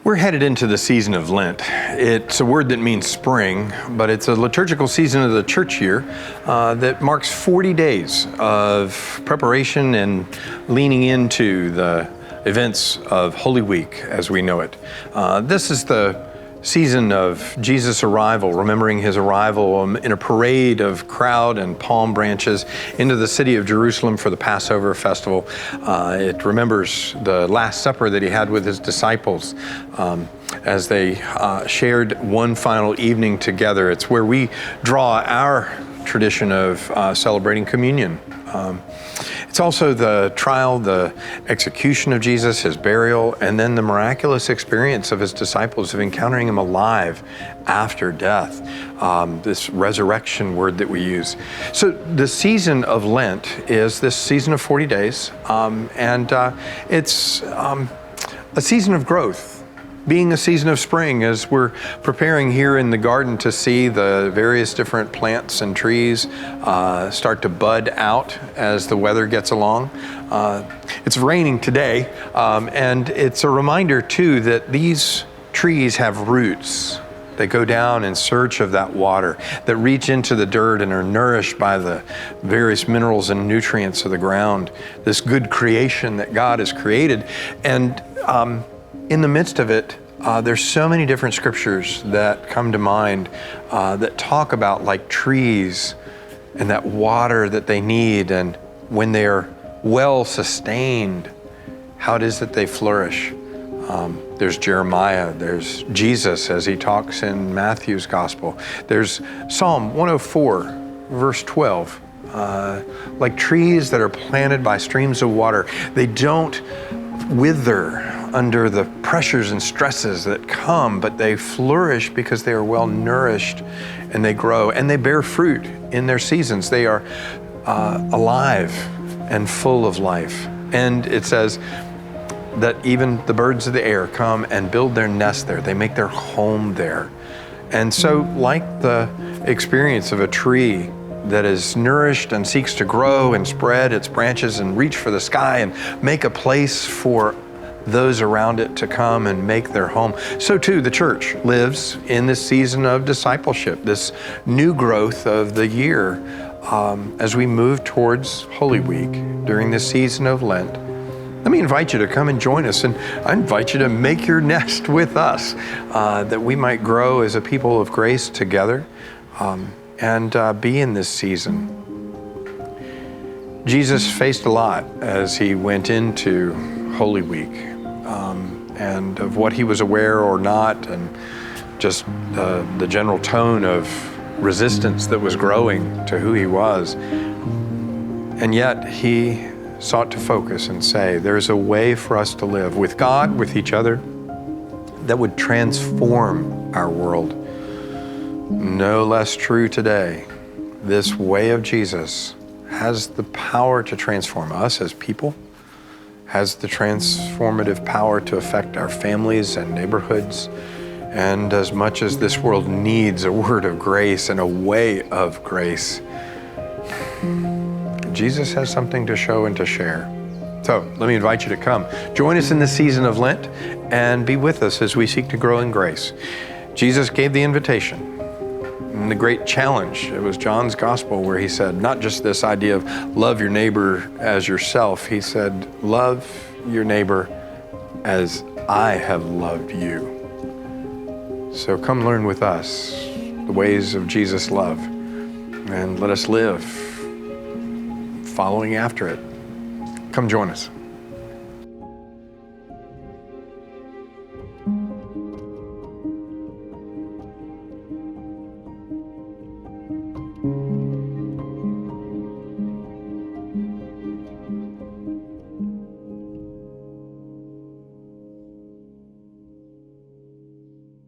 We're headed into the season of Lent. It's a word that means spring, but it's a liturgical season of the church year that marks 40 days of preparation and leaning into the events of Holy Week as we know it. This is the season of Jesus' arrival, remembering his arrival in a parade of crowd and palm branches into the city of Jerusalem for the Passover festival. It remembers the Last Supper that he had with his disciples as they shared one final evening together. It's where we draw our tradition of celebrating communion. It's also the trial, the execution of Jesus, his burial, and then the miraculous experience of his disciples of encountering him alive after death, this resurrection word that we use. So the season of Lent is this season of 40 days, and it's a season of growth. Being a season of spring, as we're preparing here in the garden to see the various different plants and trees start to bud out as the weather gets along. It's raining today, and it's a reminder too that these trees have roots. They go down in search of that water, that reach into the dirt and are nourished by the various minerals and nutrients of the ground, this good creation that God has created. And in the midst of it, there's so many different scriptures that come to mind that talk about like trees and that water that they need, and when they're well sustained, how it is that they flourish. There's Jeremiah, there's Jesus as he talks in Matthew's gospel. There's Psalm 104, verse 12. Like trees that are planted by streams of water, they don't wither under the pressures and stresses that come, but they flourish because they are well nourished and they grow and they bear fruit in their seasons. They are alive and full of life. And it says that even the birds of the air come and build their nest there. They make their home there. And so like the experience of a tree that is nourished and seeks to grow and spread its branches and reach for the sky and make a place for those around it to come and make their home, so too the church lives in this season of discipleship, this new growth of the year as we move towards Holy Week during this season of Lent. Let me invite you to come and join us, and I invite you to make your nest with us that we might grow as a people of grace together and be in this season. Jesus faced a lot as he went into Holy Week, and of what he was aware or not, and just the general tone of resistance that was growing to who he was. And yet he sought to focus and say, there's a way for us to live with God, with each other, that would transform our world. No less true today, this way of Jesus has the power to transform us as people, has the transformative power to affect our families and neighborhoods. And as much as this world needs a word of grace and a way of grace, Jesus has something to show and to share. So let me invite you to come. Join us in this season of Lent and be with us as we seek to grow in grace. Jesus gave the invitation and the great challenge. It was John's gospel where he said, not just this idea of love your neighbor as yourself. He said, love your neighbor as I have loved you. So come learn with us the ways of Jesus' love, and let us live following after it. Come join us.